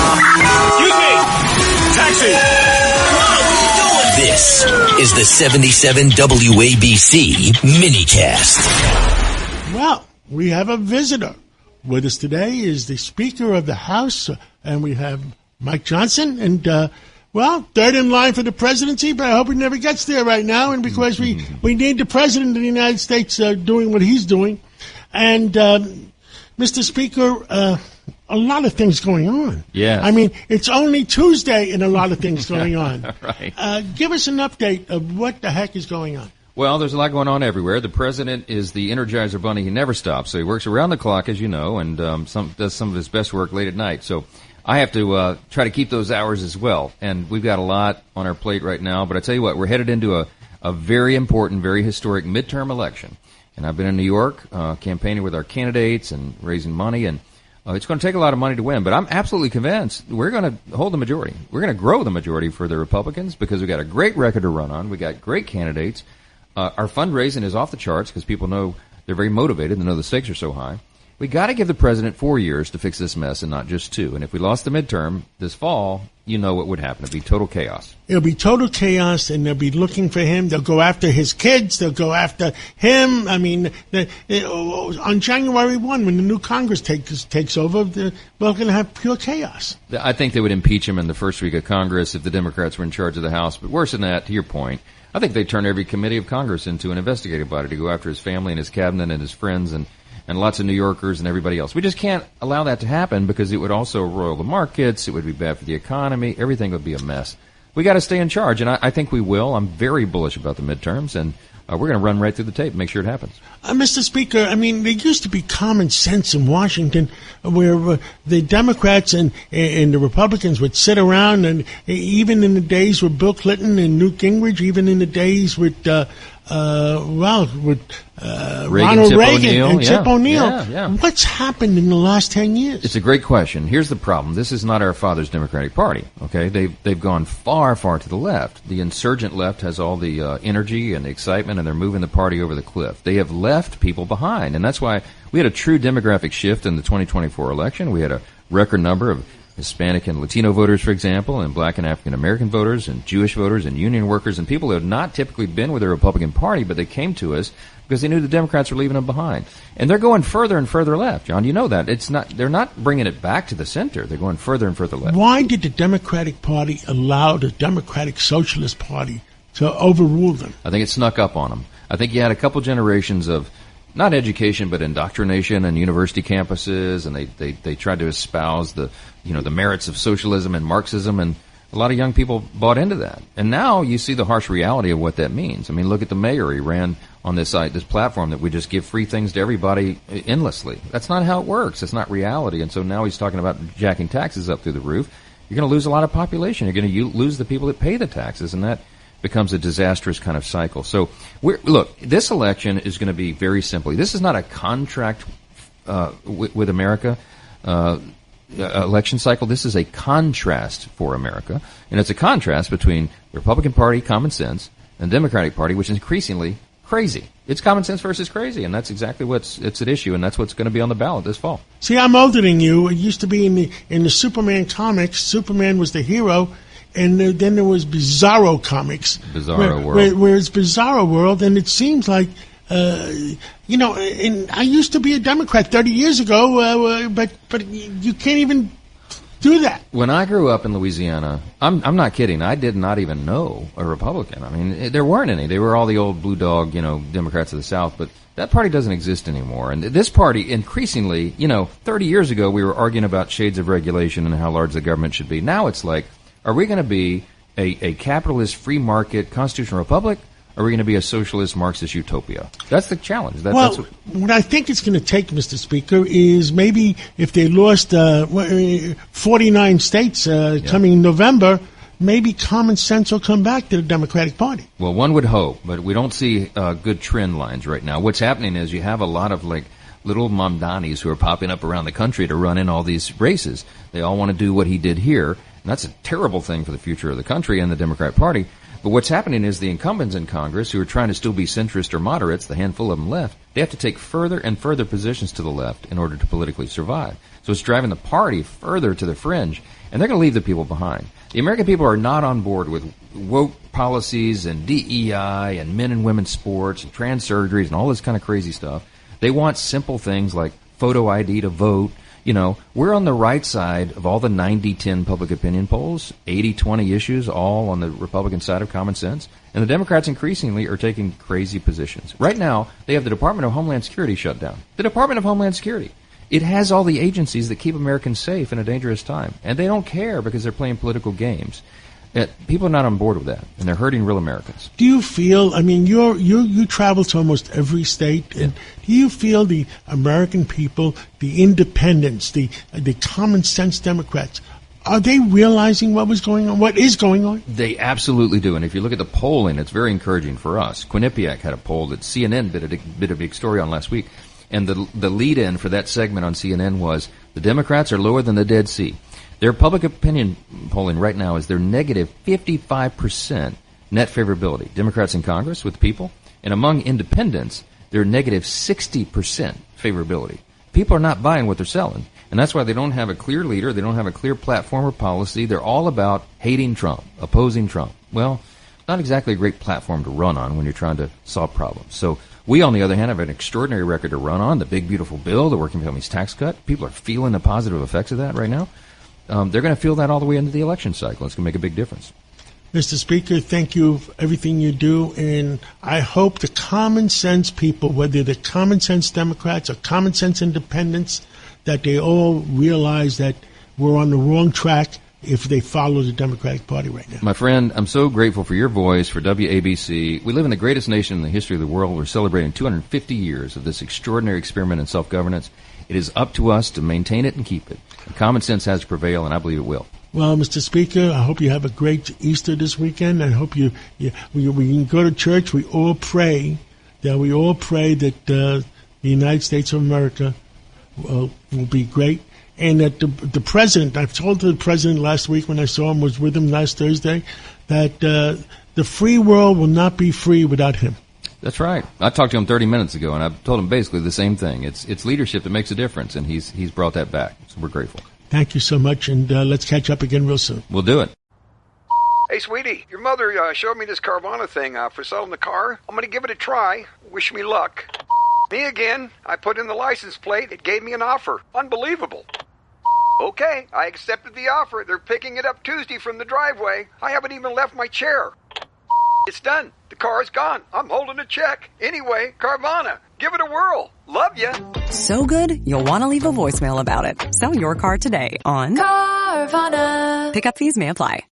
Excuse me! Taxi! This is the 77 WABC minicast. Well, we have a visitor. With us today is the Speaker of the House, and we have Mike Johnson, and, third in line for the presidency, but I hope he never gets there right now, and because we need the President of the United States doing what he's doing. And, Mr. Speaker, a lot of things going on. Yeah. I mean, it's only Tuesday and a lot of things going on. Right. Give us an update of what the heck is going on. Well, there's a lot going on everywhere. The president is the Energizer Bunny. He never stops. So he works around the clock, as you know, and does some of his best work late at night. So I have to try to keep those hours as well. And we've got a lot on our plate right now. But I tell you what, we're headed into a very important, very historic midterm election. And I've been in New York campaigning with our candidates and raising money. And it's going to take a lot of money to win. But I'm absolutely convinced we're going to hold the majority. We're going to grow the majority for the Republicans because we've got a great record to run on. We've got great candidates. Our fundraising is off the charts because people know they're very motivated. They know the stakes are so high. We got to give the president 4 years to fix this mess and not just 2. And if we lost the midterm this fall, you know what would happen. It'd be total chaos. It'll be total chaos, and they'll be looking for him. They'll go after his kids. They'll go after him. I mean, on January 1, when the new Congress takes over, we're going to have pure chaos. I think they would impeach him in the first week of Congress if the Democrats were in charge of the House. But worse than that, to your point, I think they'd turn every committee of Congress into an investigative body to go after his family and his cabinet and his friends and lots of New Yorkers and everybody else. We just can't allow that to happen because it would also roil the markets. It would be bad for the economy. Everything would be a mess. We got to stay in charge, and I think we will. I'm very bullish about the midterms, and we're going to run right through the tape and make sure it happens. Mr. Speaker, I mean, there used to be common sense in Washington where the Democrats and the Republicans would sit around, and even in the days with Bill Clinton and Newt Gingrich, even in the days with Ronald Reagan and Tip O'Neill. Yeah. What's happened in the last 10 years? It's a great question. Here's the problem. This is not our father's Democratic Party, okay? They've gone far, far to the left. The insurgent left has all the energy and the excitement, and they're moving the party over the cliff. They have left people behind, and that's why we had a true demographic shift in the 2024 election. We had a record number of Hispanic and Latino voters, for example, and black and African American voters, and Jewish voters, and union workers, and people who have not typically been with the Republican Party, but they came to us because they knew the Democrats were leaving them behind. And they're going further and further left, John. You know that. They're not bringing it back to the center. They're going further and further left. Why did the Democratic Party allow the Democratic Socialist Party to overrule them? I think it snuck up on them. I think you had a couple generations of not education, but indoctrination and university campuses, and they tried to espouse the merits of socialism and Marxism, and a lot of young people bought into that. And now you see the harsh reality of what that means. I mean, look at the mayor. He ran on this platform that we just give free things to everybody endlessly. That's not how it works. That's not reality. And so now he's talking about jacking taxes up through the roof. You're going to lose a lot of population. You're going to lose the people that pay the taxes, and that becomes a disastrous kind of cycle. So, look, this election is going to be very simply. This is not a contract with America election cycle. This is a contrast for America, and it's a contrast between the Republican Party, common sense, and the Democratic Party, which is increasingly crazy. It's common sense versus crazy, and that's exactly it's at issue, and that's what's going to be on the ballot this fall. See, I'm older than you. It used to be in the Superman comics. Superman was the hero. And then there was Bizarro Comics. Bizarro World. Where it's Bizarro World, and it seems like, and I used to be a Democrat 30 years ago, but you can't even do that. When I grew up in Louisiana, I'm not kidding, I did not even know a Republican. I mean, there weren't any. They were all the old blue dog, Democrats of the South, but that party doesn't exist anymore. And this party, increasingly, 30 years ago, we were arguing about shades of regulation and how large the government should be. Now it's like, are we going to be a capitalist, free market, constitutional republic, or are we going to be a socialist, Marxist utopia? That's the challenge. That's what I think it's going to take, Mr. Speaker, is maybe if they lost 49 states coming in November, maybe common sense will come back to the Democratic Party. Well, one would hope, but we don't see good trend lines right now. What's happening is you have a lot of, little Mamdanis who are popping up around the country to run in all these races. They all want to do what he did here. And that's a terrible thing for the future of the country and the Democratic Party. But what's happening is the incumbents in Congress, who are trying to still be centrist or moderates, the handful of them left, they have to take further and further positions to the left in order to politically survive. So it's driving the party further to the fringe, and they're going to leave the people behind. The American people are not on board with woke policies and DEI and men and women's sports and trans surgeries and all this kind of crazy stuff. They want simple things like photo ID to vote. You know, we're on the right side of all the 90-10 public opinion polls, 80-20 issues, all on the Republican side of common sense. And the Democrats increasingly are taking crazy positions. Right now, they have the Department of Homeland Security shut down. The Department of Homeland Security. It has all the agencies that keep Americans safe in a dangerous time. And they don't care because they're playing political games. People are not on board with that, and they're hurting real Americans. Do you feel, I mean, you travel to almost every state, and do you feel the American people, the independents, the common sense Democrats, are they realizing what is going on? They absolutely do, and if you look at the polling, it's very encouraging for us. Quinnipiac had a poll that CNN did a big story on last week, and the lead-in for that segment on CNN was, the Democrats are lower than the Dead Sea. Their public opinion polling right now is they're negative 55% net favorability. Democrats in Congress with the people. And among independents, they're negative 60% favorability. People are not buying what they're selling. And that's why they don't have a clear leader. They don't have a clear platform or policy. They're all about hating Trump, opposing Trump. Well, not exactly a great platform to run on when you're trying to solve problems. So we, on the other hand, have an extraordinary record to run on. The big, beautiful bill, the working families tax cut. People are feeling the positive effects of that right now. They're going to feel that all the way into the election cycle. It's going to make a big difference. Mr. Speaker, thank you for everything you do, and I hope the common sense people, whether they're common sense Democrats or common sense independents, that they all realize that we're on the wrong track if they follow the Democratic Party right now. My friend, I'm so grateful for your voice, for WABC. We live in the greatest nation in the history of the world. We're celebrating 250 years of this extraordinary experiment in self-governance. It is up to us to maintain it and keep it. And common sense has to prevail, and I believe it will. Well, Mr. Speaker, I hope you have a great Easter this weekend. I hope we can go to church. We all pray that the United States of America will be great. And that the president, I've told the president last week when I saw him, was with him last Thursday, that the free world will not be free without him. That's right. I talked to him 30 minutes ago, and I've told him basically the same thing. It's leadership that makes a difference, and he's brought that back. So we're grateful. Thank you so much, and let's catch up again real soon. We'll do it. Hey, sweetie, your mother showed me this Carvana thing for selling the car. I'm going to give it a try. Wish me luck. Me again. I put in the license plate. It gave me an offer. Unbelievable. Okay, I accepted the offer. They're picking it up Tuesday from the driveway. I haven't even left my chair. It's done. The car is gone. I'm holding a check. Anyway, Carvana, give it a whirl. Love ya. So good, you'll want to leave a voicemail about it. Sell your car today on Carvana. Pickup fees may apply.